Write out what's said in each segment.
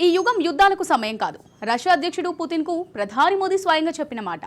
ఈ యుగం యుద్ధాలకు సమయం కాదు. రష్యా అధ్యక్షుడు పుతిన్కు ప్రధాని మోదీ స్వయంగా చెప్పిన మాట.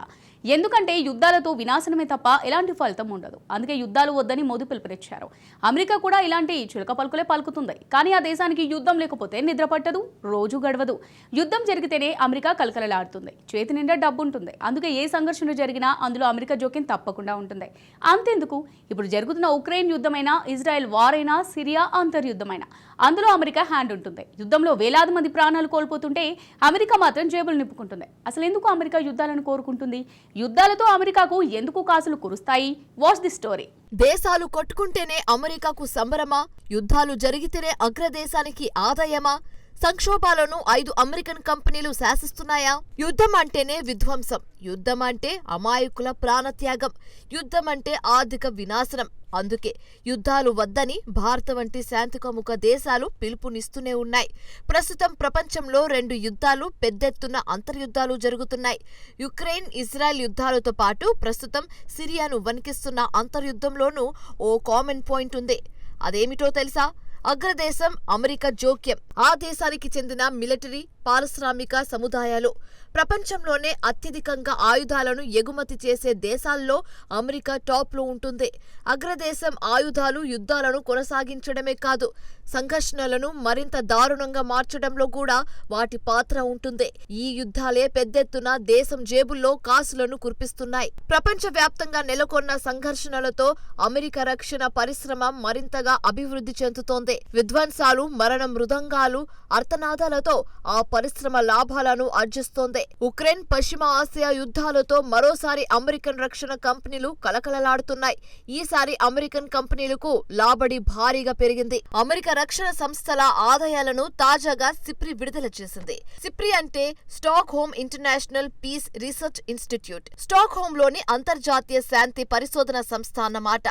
ఎందుకంటే యుద్ధాలతో వినాశనమే తప్ప ఎలాంటి ఫలితం ఉండదు. అందుకే యుద్ధాలు వద్దని మోదీ పిలుపునిచ్చారు. అమెరికా కూడా ఇలాంటి చిలక పలుకులే పలుకుతుంది. కానీ ఆ దేశానికి యుద్ధం లేకపోతే నిద్ర పట్టదు, రోజు గడవదు. యుద్ధం జరిగితేనే అమెరికా కలకలలాడుతుంది, చేతి నిండా డబ్బు ఉంటుంది. అందుకే ఏ సంఘర్షణ జరిగినా అందులో అమెరికా జోక్యం తప్పకుండా ఉంటుంది. అంతెందుకు, ఇప్పుడు జరుగుతున్న ఉక్రెయిన్ యుద్ధమైనా, ఇజ్రాయెల్ వార్ అయినా, సిరియా అంతర్యుద్ధమైనా అందులో అమెరికా హ్యాండ్ ఉంటుంది. యుద్ధంలో వేలాది మంది ప్రాణాలు కోల్పోతుంటే అమెరికా మాత్రం జేబులు నింపుకుంటుంది. అసలు ఎందుకు అమెరికా యుద్ధాలను కోరుకుంటుంది? యుద్ధాలతో అమెరికాకు ఎందుకు కాసులు కురుస్తాయి? Watch the story. దేశాలు కొట్టుకుంటేనే అమెరికాకు సంబరమా? యుద్ధాలు జరిగితేనే అగ్రదేశానికి ఆదాయమా? సంక్షోభాలను 5 అమెరికన్ కంపెనీలు శాసిస్తున్నాయా? యుద్ధం అంటేనే విధ్వంసం, యుద్ధం అంటే అమాయకుల ప్రాణత్యాగం, యుద్ధం అంటే ఆర్థిక వినాశనం. అందుకే యుద్ధాలు వద్దని భారత వంటి శాంతికముఖ దేశాలు పిలుపునిస్తూనే ఉన్నాయి. ప్రస్తుతం ప్రపంచంలో 2 యుద్ధాలు, పెద్దెత్తున అంతర్యుద్ధాలు జరుగుతున్నాయి. యుక్రెయిన్, ఇజ్రాయెల్ యుద్ధాలతో పాటు ప్రస్తుతం సిరియాను వణికిస్తున్న అంతర్యుద్ధంలోనూ ఓ కామన్ పాయింట్ ఉంది. అదేమిటో తెలుసా? అగ్రదేశం అమెరికా జోక్యం. ఆ దేశానికి చెందిన మిలిటరీ, పారిశ్రామిక సముదాయాలు ప్రపంచంలోనే అత్యధికంగా ఆయుధాలను ఎగుమతి చేసే దేశాల్లో అమెరికా టాప్లో ఉంటుంది. అగ్రదేశం ఆయుధాలు, యుద్ధాలను కొనసాగించడమే కాదు, సంఘర్షణలను మరింత దారుణంగా మార్చడంలో కూడా వాటి పాత్ర ఉంటుంది. ఈ యుద్ధాలే పెద్దెత్తున దేశం జేబుల్లో కాసులను కురిపిస్తున్నాయి. ప్రపంచవ్యాప్తంగా నెలకొన్న సంఘర్షణలతో అమెరికా రక్షణ పరిశ్రమ మరింతగా అభివృద్ధి చెందుతోంది. విధ్వంసాలు, మరణ మృదంగాలు, అర్తనాదాలతో ఆ పరిశ్రమ లాభాలను ఆర్జిస్తోంది. ఉక్రెయిన్, పశ్చిమ ఆసియా యుద్ధాలతో మరోసారి అమెరికన్ రక్షణ కంపెనీలు కలకలలాడుతున్నాయి. ఈసారి అమెరికన్ కంపెనీలకు లాబడి భారీగా పెరిగింది. అమెరికా రక్షణ సంస్థల ఆదాయాలను తాజాగా సిప్రి విడుదల చేసింది. సిప్రి అంటే Stockholm international peace research institute. Stockholm లోని అంతర్జాతీయ శాంతి పరిశోధన సంస్థ అన్నమాట.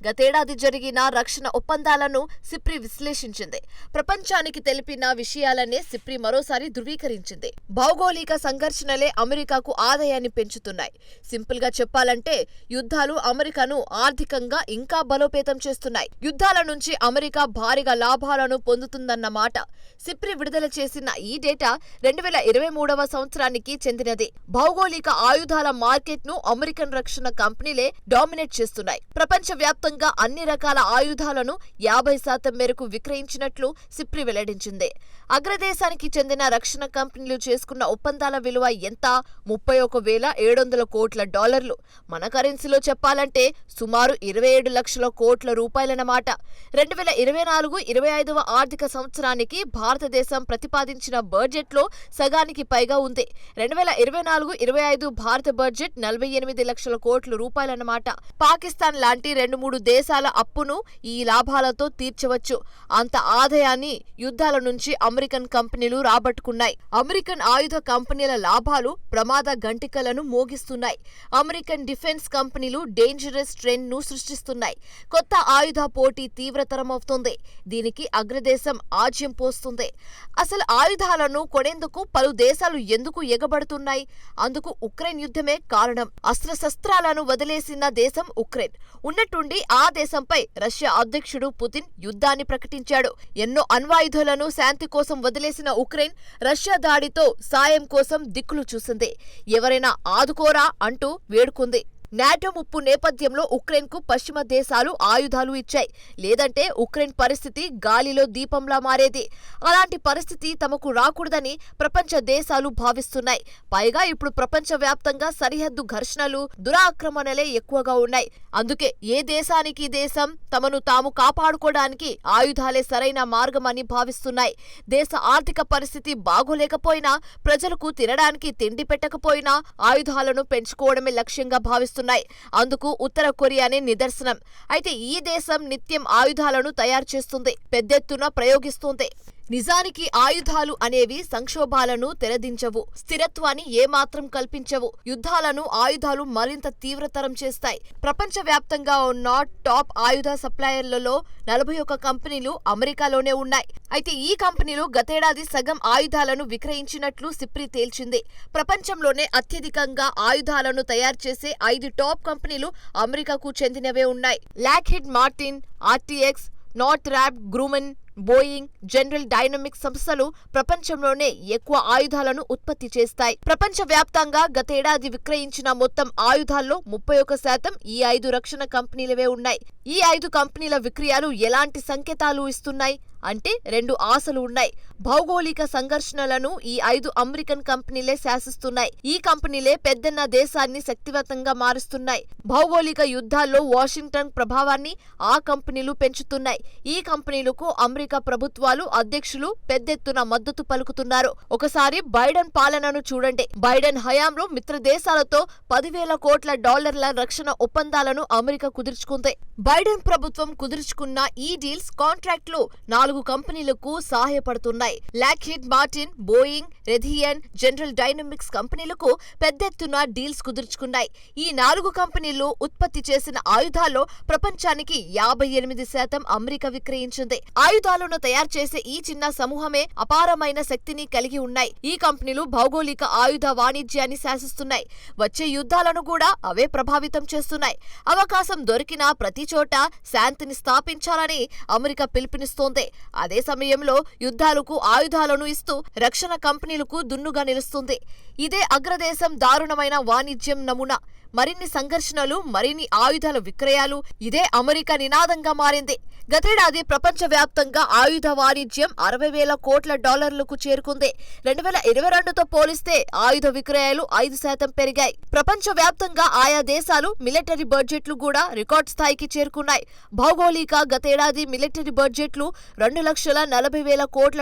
గతేడాది జరిగిన రక్షణ ఒప్పందాలను సిప్రి విశ్లేషించింది. ప్రపంచానికి తెలిపిన విషయాలనే సిప్రి మరోసారి ధృవీకరించింది. భౌగోళిక సంఘర్షణలే అమెరికాకు ఆదాయాన్ని పెంచుతున్నాయి. సింపుల్ గా చెప్పాలంటే యుద్ధాలు అమెరికాను ఆర్థికంగా ఇంకా బలోపేతం చేస్తున్నాయి. యుద్ధాల నుంచి అమెరికా భారీగా లాభాలను పొందుతుందన్నమాట. సిప్రి విడుదల చేసిన ఈ డేటా 2023వ సంవత్సరానికి చెందినది. భౌగోళిక ఆయుధాల మార్కెట్ ను అమెరికన్ రక్షణ కంపెనీలే డామినేట్ చేస్తున్నాయి. ప్రపంచవ్యాప్తంగా అన్ని రకాల ఆయుధాలను 50% మేరకు విక్రయించినట్లు సిప్రి వెల్లడించింది. అగ్రదేశానికి చెందిన రక్షణ కంపెనీలు చేసుకున్న ఒప్పందాల విలువ ఎంత? 31,700 కోట్ల డాలర్లు. మన కరెన్సీలో చెప్పాలంటే సుమారు 27 లక్షల కోట్ల రూపాయలన్నమాట. 2024-25వ ఆర్థిక సంవత్సరానికి భారతదేశం ప్రతిపాదించిన బడ్జెట్లో సగానికి పైగా ఉంది. 2024-25 భారత బడ్జెట్ 48 లక్షల కోట్ల రూపాయలన్నమాట. పాకిస్తాన్ లాంటి 2-3 దేశాల అప్పును ఈ లాభాలతో తీర్చవచ్చు. అంత ఆదాయాన్ని యుద్ధాల నుంచి అమెరికన్ కంపెనీలు రాబట్టుకున్నాయి. అమెరికన్ ఆయుధ కంపెనీల లాభాలు ప్రమాద గంటికలను మోగిస్తున్నాయి. అమెరికన్ డిఫెన్స్ కంపెనీలు డేంజరస్ ట్రెండ్ ను సృష్టిస్తున్నాయి. కొత్త ఆయుధ పోటీ తీవ్రతరమవుతోంది. దీనికి అగ్రదేశం ఆజ్యం పోస్తుంది. అసలు ఆయుధాలను కొనేందుకు పలు దేశాలు ఎందుకు ఎగబడుతున్నాయి? అందుకు ఉక్రెయిన్ యుద్ధమే కారణం. అస్త్రశస్త్రాలను వదిలేసిన దేశం ఉక్రెయిన్. ఉన్నట్టుండి ఆ దేశంపై రష్యా అధ్యక్షుడు పుతిన్ యుద్ధాన్ని ప్రకటించాడు. ఎన్నో అణ్వాయుధాలను శాంతి కోసం వదిలేసిన ఉక్రెయిన్ రష్యా దాడితో సాయం కోసం దిక్కులు చూసింది. ఎవరైనా ఆదుకోరా అంటూ వేడుకుంది. నాటో ముప్పు నేపథ్యంలో ఉక్రెయిన్కు పశ్చిమ దేశాలు ఆయుధాలు ఇచ్చాయి. లేదంటే ఉక్రెయిన్ పరిస్థితి గాలిలో దీపంలా మారేది. అలాంటి పరిస్థితి తమకు రాకూడదని ప్రపంచ దేశాలు భావిస్తున్నాయి. పైగా ఇప్పుడు ప్రపంచవ్యాప్తంగా సరిహద్దు ఘర్షణలు, దురాక్రమణలే ఎక్కువగా ఉన్నాయి. అందుకే ఏ దేశానికి దేశం తమను తాము కాపాడుకోవడానికి ఆయుధాలే సరైన మార్గమని భావిస్తున్నాయి. దేశ ఆర్థిక పరిస్థితి బాగోలేకపోయినా, ప్రజలకు తినడానికి తిండి పెట్టకపోయినా ఆయుధాలను పెంచుకోవడమే లక్ష్యంగా భావిస్తున్నారు. అందుకు ఉత్తర కొరియానే నిదర్శనం. అయితే ఈ దేశం నిత్యం ఆయుధాలను తయారు చేస్తుంది, పెద్దెత్తున ప్రయోగిస్తుంది. నిజానికి ఆయుధాలు అనేవి సంక్షోభాలను తెరదించవు, స్థిరత్వాన్ని ఏమాత్రం కల్పించవు. యుద్ధాలను ఆయుధాలు మరింత తీవ్రతరం చేస్తాయి. ప్రపంచవ్యాప్తంగా ఉన్న టాప్ ఆయుధ సప్లయర్లలో 41 కంపెనీలు అమెరికాలోనే ఉన్నాయి. అయితే ఈ కంపెనీలు గతేడాది సగం ఆయుధాలను విక్రయించినట్లు సిప్రి తేల్చింది. ప్రపంచంలోనే అత్యధికంగా ఆయుధాలను తయారు చేసే 5 టాప్ కంపెనీలు అమెరికాకు చెందినవే ఉన్నాయి. Lockheed Martin, RTX, Northrop Grumman, Boeing, General Dynamics సంస్థలు ప్రపంచంలోనే ఎక్కువ ఆయుధాలను ఉత్పత్తి చేస్తాయి. ప్రపంచవ్యాప్తంగా గతేడాది విక్రయించిన మొత్తం ఆయుధాల్లో 31% ఈ 5 రక్షణ కంపెనీలవే ఉన్నాయి. ఈ 5 కంపెనీల విక్రయాలు ఎలాంటి సంకేతాలు ఇస్తున్నాయి అంటే 2 ఆశలు ఉన్నాయి. భౌగోళిక సంఘర్షణలను ఈ 5 అమెరికన్ కంపెనీలే శాసిస్తున్నాయి. ఈ కంపెనీలే పెద్దన్న దేశాన్ని శక్తివంతంగా మారుస్తున్నాయి. భౌగోళిక యుద్ధాల్లో వాషింగ్టన్ ప్రభావాన్ని ఆ కంపెనీలు పెంచుతున్నాయి. ఈ కంపెనీలకు అమెరికా ప్రభుత్వాలు, అధ్యక్షులు పెద్దెత్తున మద్దతు పలుకుతున్నారు. ఒకసారి బైడెన్ పాలనను చూడండి. బైడెన్ హయాంలో మిత్ర దేశాలతో $10,000 కోట్ల రక్షణ ఒప్పందాలను అమెరికా కుదుర్చుకుంది. బైడెన్ ప్రభుత్వం కుదుర్చుకున్న ఈ డీల్స్, కాంట్రాక్టులు 4 కంపెనీలకు సహాయపడుతున్నాయి. Lockheed Martin, Boeing, Raytheon, General Dynamics కంపెనీలకు పెద్దెత్తున డీల్స్ కుదుర్చుకున్నాయి. ఈ 4 కంపెనీలు ఉత్పత్తి చేసిన ఆయుధాల్లో ప్రపంచానికి 58% అమెరికా విక్రయించింది. ఆయుధాలను తయారు చేసే ఈ చిన్న సమూహమే అపారమైన శక్తిని కలిగి ఉన్నాయి. ఈ కంపెనీలు భౌగోళిక ఆయుధ వాణిజ్యాన్ని శాసిస్తున్నాయి. వచ్చే యుద్ధాలను కూడా అవే ప్రభావితం చేస్తున్నాయి. అవకాశం దొరికిన ప్రతి చోట శాంతిని స్థాపించాలని అమెరికా పిలుపునిస్తోంది. అదే సమయంలో యుద్ధాలకు ఆయుధాలను ఇస్తూ రక్షణ కంపెనీలకు దున్నుగా నిలుస్తుంది. ఇదే అగ్రదేశం దారుణమైన వాణిజ్యం నమూనా. మరిన్ని సంఘర్షణలు, మరిన్ని ఆయుధాల విక్రయాలు, ఇదే అమెరికా నినాదంగా మారింది. గతేడాది ప్రపంచవ్యాప్తంగా ఆయుధ వాణిజ్యం $60,000 కోట్ల చేరుకుంది. 2022తో పోలిస్తే ఆయుధ విక్రయాలు 5% పెరిగాయి. ప్రపంచవ్యాప్తంగా ఆయా దేశాలు మిలిటరీ బడ్జెట్లు కూడా రికార్డ్ స్థాయికి చేరుకున్నాయి. భౌగోళిక గతేడాది మిలిటరీ బడ్జెట్లు $2,40,000 కోట్ల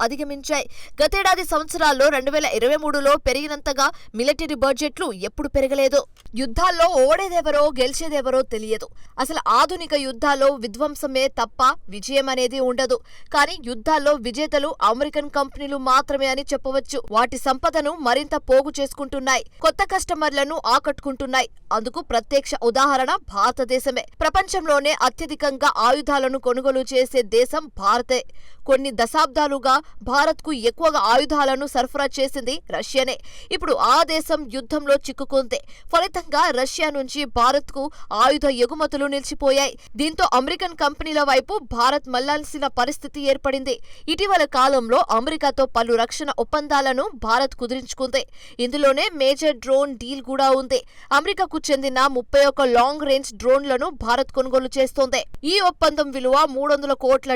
అధిగమించాయి. గతేడాది సంవత్సరాల్లో 2023లో పెరిగినంతగా మిలిటరీ బడ్జెట్లు ఎప్పుడు పెరగలేదు. యుద్ధాల్లో ఓడేదెవరో గెలిచేదెవరో తెలియదు. అసలు ఆధునిక యుద్ధాల్లో విధ్వంసమే తప్ప విజయం అనేది ఉండదు. కానీ యుద్ధాల్లో విజేతలు అమెరికన్ కంపెనీలు మాత్రమే అని చెప్పవచ్చు. వాటి సంపదను మరింత పోగు చేసుకుంటున్నాయి, కొత్త కస్టమర్లను ఆకట్టుకుంటున్నాయి. అందుకు ప్రత్యక్ష ఉదాహరణ భారతదేశమే. ప్రపంచంలోనే అత్యధికంగా ఆయుధాలను కొనుగోలు చేసే దేశం భారతే. కొన్ని దశాబ్దాలుగా భారత్కు ఎక్కువగా ఆయుధాలను సరఫరా చేసింది రష్యానే. ఇప్పుడు ఆ దేశం యుద్ధంలో చిక్కుకుంది. ఫలితంగా రష్యా నుంచి భారత్కు ఆయుధ ఎగుమతులు నిలిచిపోయాయి. దీంతో అమెరికన్ కంపెనీల వైపు భారత్ మళ్లాల్సిన పరిస్థితి ఏర్పడింది. ఇటీవల కాలంలో అమెరికాతో పలు రక్షణ ఒప్పందాలను భారత్ కుదిరించుకుంది. ఇందులోనే మేజర్ డ్రోన్ డీల్ కూడా ఉంది. అమెరికాకు చెందిన 31 లాంగ్ రేంజ్ డ్రోన్లను భారత్ కొనుగోలు చేస్తోంది. ఈ ఒప్పందం విలువ $300 కోట్ల.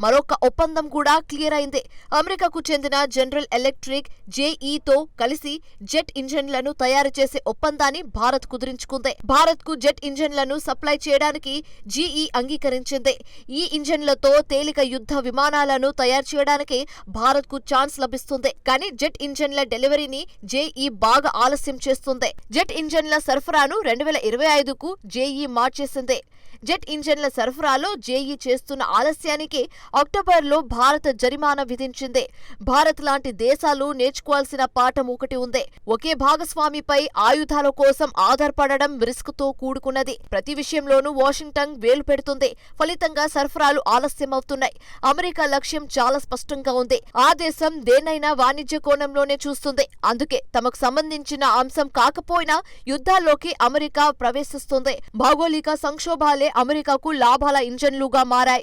మరొక ఒప్పందం కూడా క్లియర్ అయింది. అమెరికాకు చెందిన జనరల్ ఎలక్ట్రిక్, జేఈతో కలిసి జెట్ ఇంజన్లను తయారు చేసే ఒప్పందాన్ని భారత్ కుదిరించుకుంది. భారత్కు జెట్ ఇంజన్లను సప్లై చేయడానికి జీఈ అంగీకరించింది. ఈ ఇంజన్లతో తేలిక యుద్ధ విమానాలను తయారు చేయడానికి భారత్కు ఛాన్స్ లభిస్తుంది. కానీ జెట్ ఇంజన్ల డెలివరీని జేఈ బాగా ఆలస్యం చేస్తుంది. జెట్ ఇంజన్ల సరఫరాను 2025కు జేఈ మార్చేసింది. జెట్ ఇంజన్ల సరఫరాలో జేఈ చేస్తున్న ఆలస్యానికి అక్టోబర్లో భారత్ జరిమానా విధించింది. భారత్ లాంటి దేశాలు నేర్చుకోవాల్సిన పాఠం ఒకటి ఉంది. ఒకే భాగస్వామిపై ఆయుధాల కోసం ఆధారపడడం రిస్క్తో కూడుకున్నది. ప్రతి విషయంలోనూ వాషింగ్టన్ వేలు పెడుతుంది. ఫలితంగా సరఫరాలు ఆలస్యమవుతున్నాయి. అమెరికా లక్ష్యం చాలా స్పష్టంగా ఉంది. ఆ దేశం దేన్నైనా వాణిజ్య కోణంలోనే చూస్తుంది. అందుకే తమకు సంబంధించిన అంశం కాకపోయినా యుద్ధాల్లోకి అమెరికా ప్రవేశిస్తుంది. భౌగోళిక సంక్షోభాలే అమెరికాకు లాభాల ఇంజన్లుగా మారాయి.